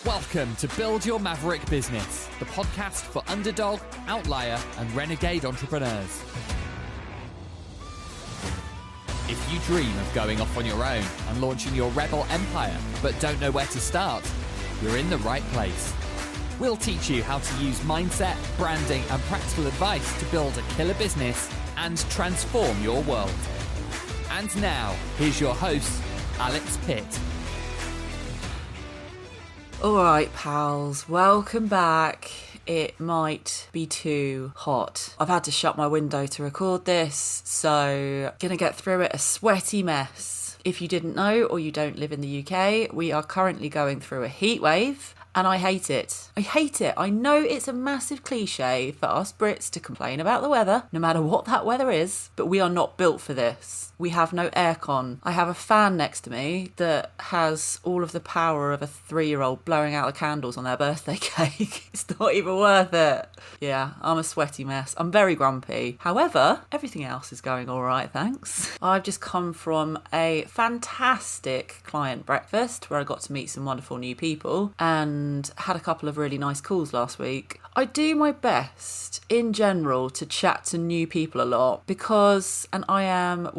Welcome to Build Your Maverick Business, the podcast for underdog, outlier, and renegade entrepreneurs. If you dream of going off on your own and launching your rebel empire, but don't know where to start, you're in the right place. We'll teach you how to use mindset, branding, and practical advice to build a killer business and transform your world. And now, here's your host, Alex Pitt. Alright pals, welcome back. It might be too hot. I've had to shut my window to record this, so gonna get through it a sweaty mess. If you didn't know or you don't live in the UK, we are currently going through a heat wave. And I hate it. I hate it. I know it's a massive cliche for us Brits to complain about the weather, no matter what that weather is, but we are not built for this. We have no aircon. I have a fan next to me that has all of the power of a 3-year-old blowing out the candles on their birthday cake. It's not even worth it. Yeah, I'm a sweaty mess. I'm very grumpy. However, everything else is going all right, thanks. I've just come from a fantastic client breakfast where I got to meet some wonderful new people and had a couple of really nice calls last week. I do my best in general to chat to new people a lot because, and I am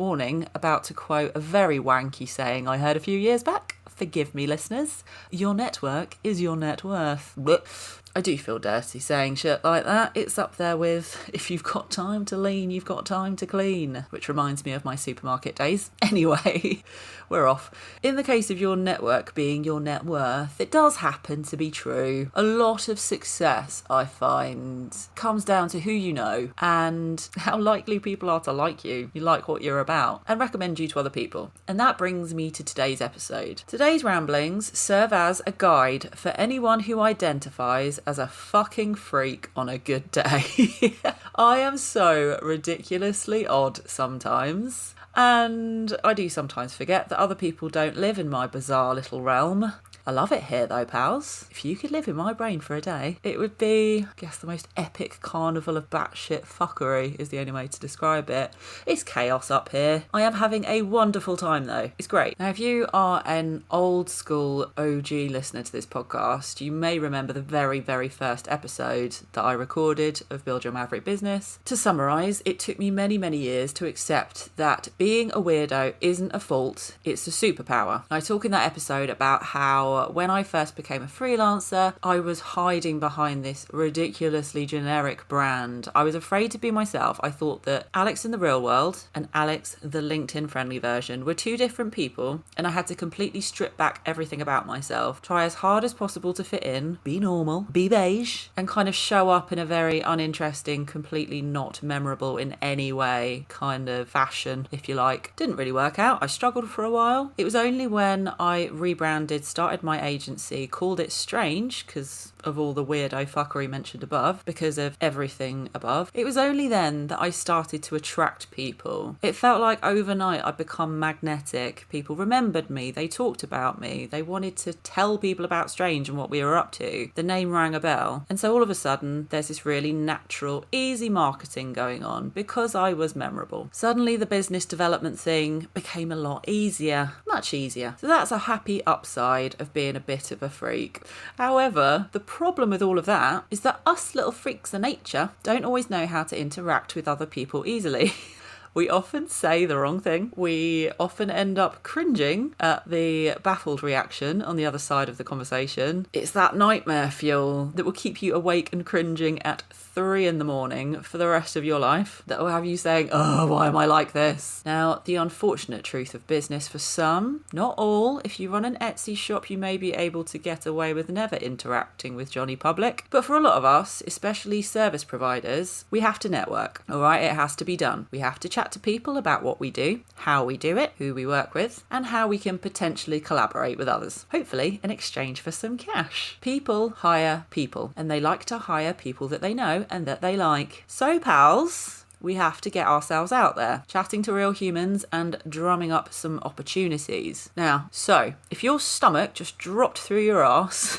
about to quote a very wanky saying I heard a few years back. Forgive me, listeners. Your network is your net worth. But I do feel dirty saying shit like that. It's up there with, if you've got time to lean, you've got time to clean, which reminds me of my supermarket days. Anyway, we're off. In the case of your network being your net worth, it does happen to be true. A lot of success, I find, comes down to who you know and how likely people are to like you like what you're about, and recommend you to other people. And that brings me to today's episode. Today's ramblings serve as a guide for anyone who identifies as a fucking freak on a good day. I am so ridiculously odd sometimes, and I do sometimes forget that other people don't live in my bizarre little realm. I love it here though, pals. If you could live in my brain for a day, it would be, I guess, the most epic carnival of batshit fuckery is the only way to describe it. It's chaos up here. I am having a wonderful time though. It's great. Now, if you are an old school OG listener to this podcast, you may remember the very, very first episode that I recorded of Build Your Maverick Business. To summarise, it took me many, many years to accept that being a weirdo isn't a fault, it's a superpower. I talk in that episode about how when I first became a freelancer, I was hiding behind this ridiculously generic brand. I was afraid to be myself. I thought that Alex in the real world and Alex, the LinkedIn friendly version, were two different people, and I had to completely strip back everything about myself, try as hard as possible to fit in, be normal, be beige, and kind of show up in a very uninteresting, completely not memorable in any way kind of fashion, if you like. Didn't really work out. I struggled for a while. It was only when I rebranded, started my agency, called it Strange because of all the weirdo fuckery mentioned above, because of everything above. It was only then that I started to attract people. It felt like overnight I'd become magnetic. People remembered me, they talked about me, they wanted to tell people about Strange and what we were up to. The name rang a bell. And so all of a sudden there's this really natural, easy marketing going on because I was memorable. Suddenly the business development thing became a lot easier, much easier. So that's a happy upside of being a bit of a freak. However, the problem with all of that is that us little freaks of nature don't always know how to interact with other people easily. We often say the wrong thing. We often end up cringing at the baffled reaction on the other side of the conversation. It's that nightmare fuel that will keep you awake and cringing at 3 a.m. for the rest of your life. That will have you saying, oh, why am I like this? Now, the unfortunate truth of business for some, not all, if you run an Etsy shop, you may be able to get away with never interacting with Johnny Public. But for a lot of us, especially service providers, we have to network. All right, it has to be done. We have to chat to people about what we do, how we do it, who we work with, and how we can potentially collaborate with others, hopefully in exchange for some cash. People hire people, and they like to hire people that they know and that they like. So, pals, we have to get ourselves out there, chatting to real humans and drumming up some opportunities. Now, so if your stomach just dropped through your arse,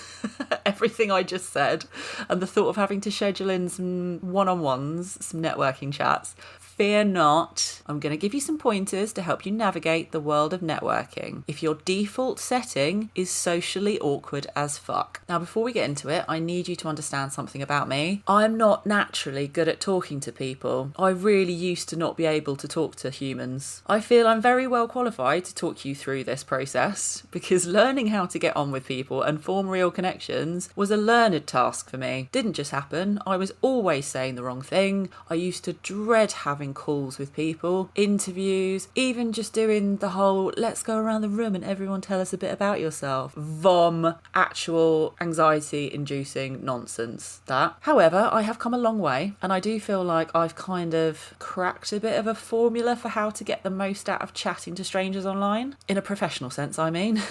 everything I just said, and the thought of having to schedule in some one-on-ones, some networking chats, fear not. I'm going to give you some pointers to help you navigate the world of networking. If your default setting is socially awkward as fuck. Now, before we get into it, I need you to understand something about me. I'm not naturally good at talking to people. I really used to not be able to talk to humans. I feel I'm very well qualified to talk you through this process because learning how to get on with people and form real connections was a learned task for me. Didn't just happen. I was always saying the wrong thing. I used to dread having calls with people, interviews, even just doing the whole let's go around the room and everyone tell us a bit about yourself. Actual anxiety inducing nonsense. That. However, I have come a long way and I do feel like I've kind of cracked a bit of a formula for how to get the most out of chatting to strangers online. In a professional sense, I mean.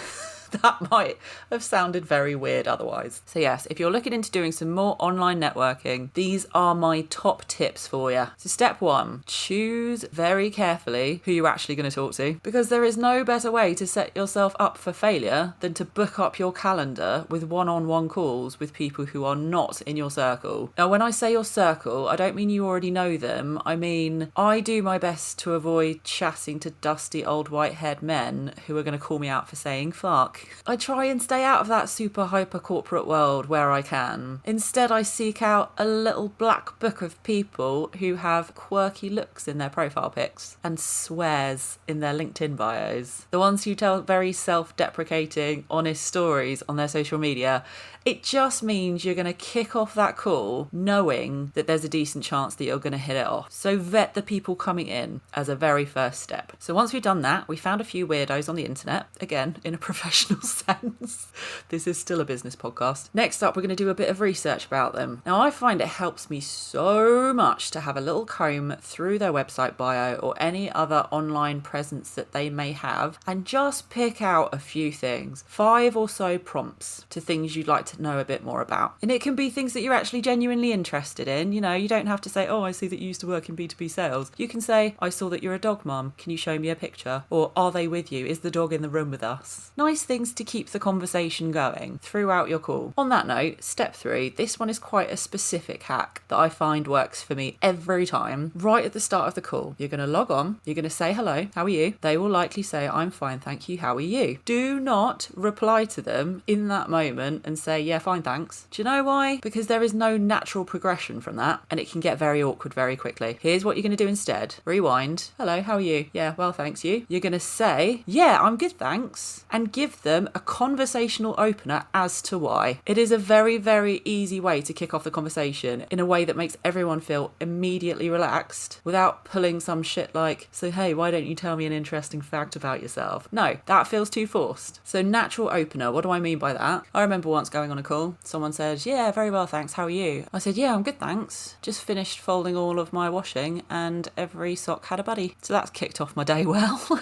That might have sounded very weird otherwise. So yes, if you're looking into doing some more online networking, these are my top tips for you. So step 1, choose very carefully who you're actually going to talk to, because there is no better way to set yourself up for failure than to book up your calendar with one-on-one calls with people who are not in your circle. Now, when I say your circle, I don't mean you already know them. I mean, I do my best to avoid chatting to dusty old white-haired men who are going to call me out for saying fuck. I try and stay out of that super hyper corporate world where I can. Instead, I seek out a little black book of people who have quirky looks in their profile pics and swears in their LinkedIn bios. The ones who tell very self-deprecating, honest stories on their social media. It just means you're going to kick off that call knowing that there's a decent chance that you're going to hit it off. So vet the people coming in as a very first step. So once we've done that, we found a few weirdos on the internet, again, in a professional sense. This is still a business podcast. Next up, we're going to do a bit of research about them. Now, I find it helps me so much to have a little comb through their website bio or any other online presence that they may have and just pick out a few things, 5 or so prompts to things you'd like to know a bit more about. And it can be things that you're actually genuinely interested in. You know, you don't have to say, oh, I see that you used to work in B2B sales. You can say, I saw that you're a dog mum. Can you show me a picture? Or are they with you? Is the dog in the room with us? Nice things to keep the conversation going throughout your call. On that note, step 3, this one is quite a specific hack that I find works for me every time. Right at the start of the call, you're going to log on, you're going to say hello, how are you? They will likely say, I'm fine, thank you, how are you? Do not reply to them in that moment and say, yeah, fine, thanks. Do you know why? Because there is no natural progression from that and it can get very awkward very quickly. Here's what you're going to do instead. Rewind. Hello, how are you? Yeah, well, thanks, you. You're going to say, yeah, I'm good, thanks, and give them a conversational opener as to why. It is a very, very easy way to kick off the conversation in a way that makes everyone feel immediately relaxed without pulling some shit like, so hey, why don't you tell me an interesting fact about yourself? No, that feels too forced. So natural opener, what do I mean by that? I remember once going on a call, someone said, yeah, very well, thanks, how are you? I said, yeah, I'm good, thanks. Just finished folding all of my washing and every sock had a buddy. So that's kicked off my day well.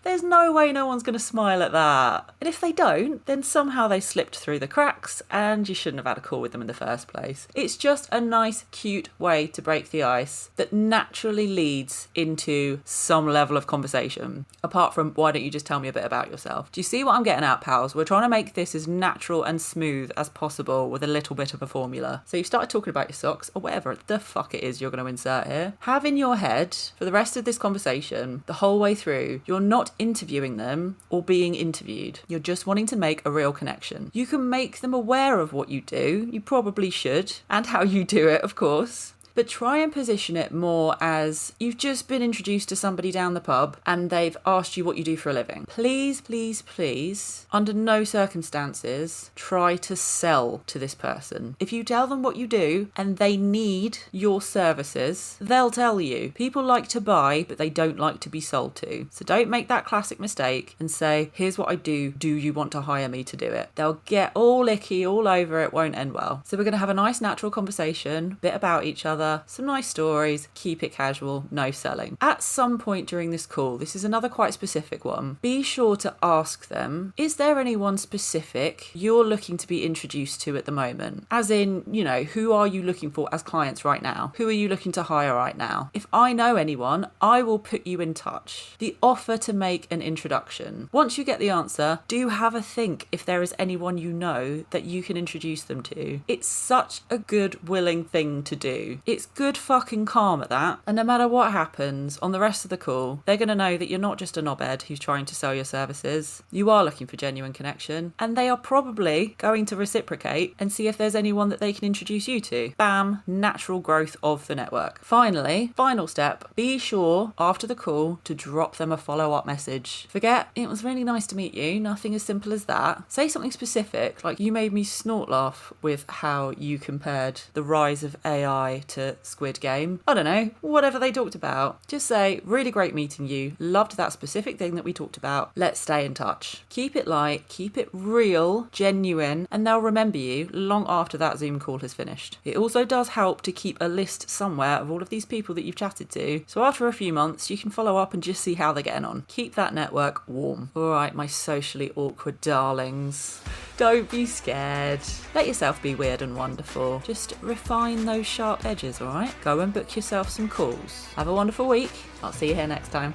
There's no way no one's going to smile at that. And if they don't, then somehow they slipped through the cracks and you shouldn't have had a call with them in the first place. It's just a nice, cute way to break the ice that naturally leads into some level of conversation. Apart from, why don't you just tell me a bit about yourself? Do you see what I'm getting at, pals? We're trying to make this as natural and smooth as possible with a little bit of a formula. So you've started talking about your socks or whatever the fuck it is you're going to insert here. Have in your head for the rest of this conversation, the whole way through, you're not interviewing them or being interviewed. You're just wanting to make a real connection. You can make them aware of what you do. You probably should, and how you do it, of course. But try and position it more as you've just been introduced to somebody down the pub and they've asked you what you do for a living. Please, please, please, under no circumstances, try to sell to this person. If you tell them what you do and they need your services, they'll tell you. People like to buy, but they don't like to be sold to. So don't make that classic mistake and say, here's what I do. Do you want to hire me to do it? They'll get all icky all over it, won't end well. So we're going to have a nice natural conversation, bit about each other, some nice stories, keep it casual, no selling. At some point during this call, this is another quite specific one, be sure to ask them, is there anyone specific you're looking to be introduced to at the moment? As in, you know, who are you looking for as clients right now? Who are you looking to hire right now? If I know anyone, I will put you in touch. The offer to make an introduction. Once you get the answer, do have a think if there is anyone you know that you can introduce them to. It's such a good, willing thing to do. It's good fucking calm at that. And no matter what happens on the rest of the call, they're going to know that you're not just a knobhead who's trying to sell your services. You are looking for genuine connection, and they are probably going to reciprocate and see if there's anyone that they can introduce you to. Bam, natural growth of the network. Finally, final step, be sure after the call to drop them a follow-up message. Forget, it was really nice to meet you, nothing as simple as that. Say something specific, like you made me snort laugh with how you compared the rise of AI to Squid Game. I don't know, whatever they talked about. Just say, really great meeting you, loved that specific thing that we talked about, let's stay in touch. Keep it light, keep it real, genuine, and they'll remember you long after that Zoom call has finished. It also does help to keep a list somewhere of all of these people that you've chatted to, so after a few months you can follow up and just see how they're getting on. Keep that network warm. Alright, my socially awkward darlings. Don't be scared. Let yourself be weird and wonderful. Just refine those sharp edges, alright? Go and book yourself some calls. Have a wonderful week. I'll see you here next time.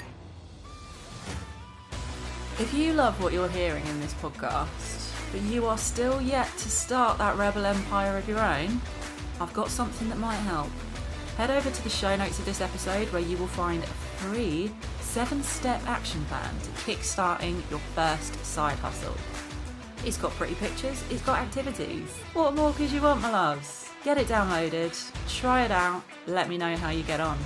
If you love what you're hearing in this podcast, but you are still yet to start that rebel empire of your own, I've got something that might help. Head over to the show notes of this episode where you will find a free 7-step action plan to kickstarting your first side hustle. It's got pretty pictures, it's got activities. What more could you want, my loves? Get it downloaded, try it out, let me know how you get on.